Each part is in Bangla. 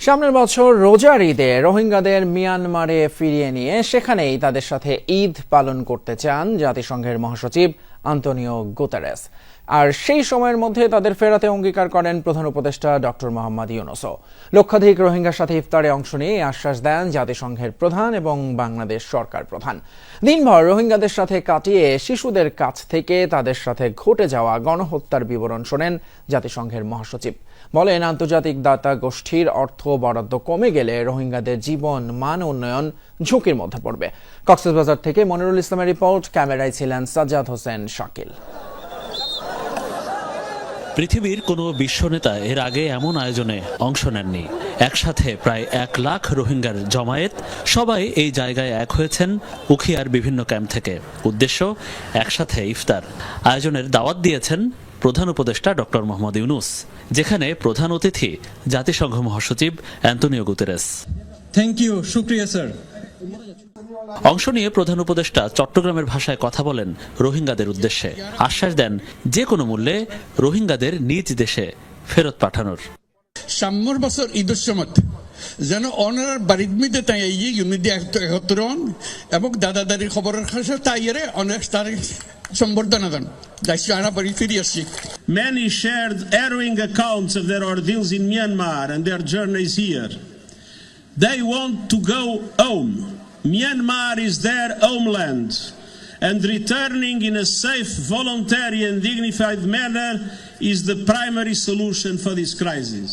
সামনের বছর রোজার ঈদে রোহিঙ্গাদের মিয়ানমারে ফিরিয়ে নিয়ে সেখানেই তাদের সাথে ঈদ পালন করতে চান জাতিসংঘের মহাসচিব আন্তোনিও গুতেরেস। আর সেই সময়ের মধ্যে তাদের ফেরাতে অঙ্গীকার করেন প্রধান উপদেষ্টা ডক্টর মোহাম্মদ ইউনূসও। লক্ষাধিক রোহিঙ্গার সাথে ইফতারে অংশ নিয়ে আশ্বাস দেন জাতিসংঘের প্রধান এবং বাংলাদেশ সরকার প্রধান। দিনভর রোহিঙ্গাদের সাথে কাটিয়ে শিশুদের কাছ থেকে তাদের সাথে ঘটে যাওয়া গণহত্যার বিবরণ শোনেন জাতিসংঘের মহাসচিব। বলেন, আন্তর্জাতিক দাতা গোষ্ঠীর অর্থ বরাদ্দ কমে গেলে রোহিঙ্গাদের জীবন মান উন্নয়ন ঝুঁকির মধ্যে পড়বে। কক্সবাজার থেকে মনিরুল ইসলামের রিপোর্ট, ক্যামেরায় ছিলেন সাজ্জাদ হোসেন শাকিল। পৃথিবীর কোনো বিশ্ব নেতা এর আগে এমন আয়োজনে অংশ নেননি। একসাথে প্রায় 1 লাখ রোহিঙ্গার জমায়েত, সবাই এই জায়গায় এক হয়েছেন উখিয়ার বিভিন্ন ক্যাম্প থেকে। উদ্দেশ্য একসাথে ইফতার। আয়োজনের দাওয়াত দিয়েছেন প্রধান উপদেষ্টা ডক্টর মোহাম্মদ ইউনূস, যেখানে প্রধান অতিথি জাতিসংঘ মহাসচিব অ্যান্তোনিও গুতেরেস। থ্যাংক ইউ, শুকরিয়া স্যার। অংশ নিয়ে প্রধান উপদেষ্টা চট্টগ্রামের ভাষায় কথা বলেন রোহিঙ্গাদের উদ্দেশ্যে। আশ্বাস দেন যে কোনো মূল্যে রোহিঙ্গাদের নিজ দেশে ফেরত পাঠানোর। সামনের বছর ঈদের সময় যেন অনার বাড়ির মধ্যে তাই ইউনিটি একত্র হন এবং দাদাদারির খবরের কাছে তাইরে অনেক তারিখ সম্বর্ধনা দেন। Many shared harrowing accounts of their ordeals in Myanmar and their journeys here. They want to go home. Myanmar is their homeland, and returning in a safe, voluntary and dignified manner is the primary solution for this crisis.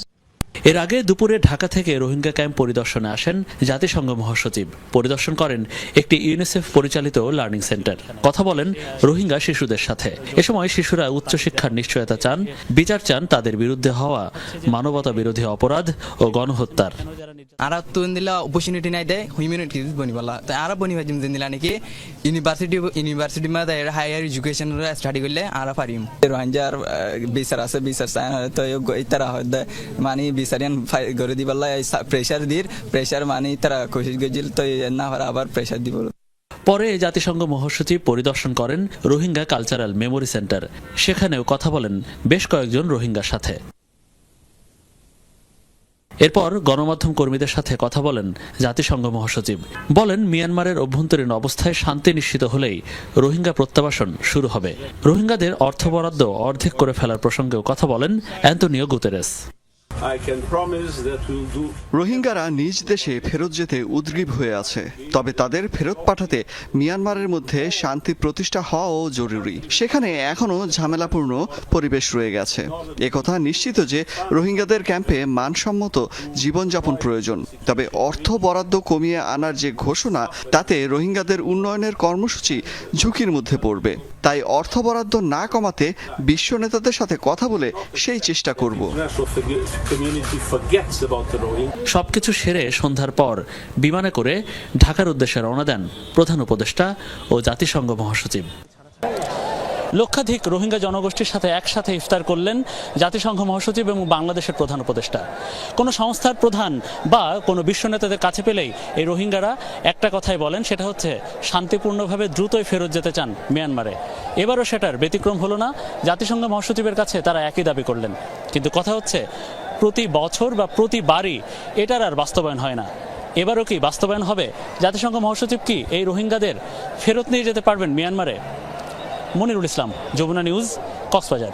এর আগে দুপুরে ঢাকা থেকে রোহিঙ্গা ক্যাম্প পরিদর্শনে আসেন জাতিসংঘ মহাসচিব। পরিদর্শন করেন একটি ইউনিসেফ পরিচালিত লার্নিং সেন্টার। কথা বলেন রোহিঙ্গা শিশুদের সাথে। এ সময় শিশুরা উচ্চশিক্ষার নিশ্চয়তা চান, বিচার চান তাদের বিরুদ্ধে হওয়া মানবতা বিরোধী অপরাধ ও গণহত্যার। আর তুন দিলা অপরচুনিটি নাই দেয় হিউম্যানিটিজ বনিবালা তাই আর বনিবা জিম দিলা নাকি ইউনিভার্সিটি মা দেয় হায়ার এডুকেশন স্টাডি করলে আর পারিম রোহিঙ্গার বিচার আছে বিচার তো ইতারা হয় মানে বিচারিয়ান করে দিবালা প্রেসার মানে তারা কোশিশ গজিল তো না আবার প্রেসার দিব। পরে জাতিসংঘ মহাসচিব পরিদর্শন করেন রোহিঙ্গা কালচারাল মেমোরি সেন্টার। সেখানেও কথা বলেন বেশ কয়েকজন রোহিঙ্গার সাথে। এরপর গণমাধ্যম কর্মীদের সাথে কথা বলেন জাতিসংঘ মহাসচিব। বলেন, মিয়ানমারের অভ্যন্তরীণ অবস্থায় শান্তি নিশ্চিত হলেই রোহিঙ্গা প্রত্যাবাসন শুরু হবে। রোহিঙ্গাদের অর্থ বরাদ্দ অর্ধেক করে ফেলার প্রসঙ্গেও কথা বলেন অ্যান্তোনিও গুতেরেস। রোহিঙ্গারা নিজ দেশে ফেরত যেতে উদ্গ্রীব হয়ে আছে, তবে তাদের ফেরত পাঠাতে মিয়ানমারের মধ্যে শান্তি প্রতিষ্ঠা হওয়াও জরুরি। সেখানে এখনো ঝামেলাপূর্ণ পরিবেশ রয়ে গেছে। একথা নিশ্চিত যে রোহিঙ্গাদের ক্যাম্পে মানসম্মত জীবনযাপন প্রয়োজন। তবে অর্থ বরাদ্দ কমিয়ে আনার যে ঘোষণা, তাতে রোহিঙ্গাদের উন্নয়নের কর্মসূচি ঝুঁকির মধ্যে পড়বে। তাই অর্থ বরাদ্দ না কমাতে বিশ্ব নেতাদের সাথে কথা বলে সেই চেষ্টা করব। সবকিছু সেরে সন্ধ্যার পর বিমানে করে ঢাকার উদ্দেশ্যে রওনা দেন প্রধান উপদেষ্টা ও জাতিসংঘ মহাসচিব। লক্ষাধিক রোহিঙ্গা জনগোষ্ঠীর সাথে একসাথে ইফতার করলেন জাতিসংঘ মহাসচিব এবং বাংলাদেশের প্রধান উপদেষ্টা। কোনো সংস্থার প্রধান বা কোনো বিশ্ব নেতাদের কাছে পেলেই এই রোহিঙ্গারা একটা কথাই বলেন, সেটা হচ্ছে শান্তিপূর্ণভাবে দ্রুতই ফেরত যেতে চান মিয়ানমারে। এবারও সেটার ব্যতিক্রম হলো না। জাতিসংঘ মহাসচিবের কাছে তারা একই দাবি করলেন। কিন্তু কথা হচ্ছে, প্রতি বছর বা প্রতিবারই এটার আর বাস্তবায়ন হয় না। এবারও কি বাস্তবায়ন হবে? জাতিসংঘ মহাসচিব কি এই রোহিঙ্গাদের ফেরত নিয়ে যেতে পারবেন মিয়ানমারে? মনিরুল ইসলাম, যমুনা নিউজ, কক্সবাজার।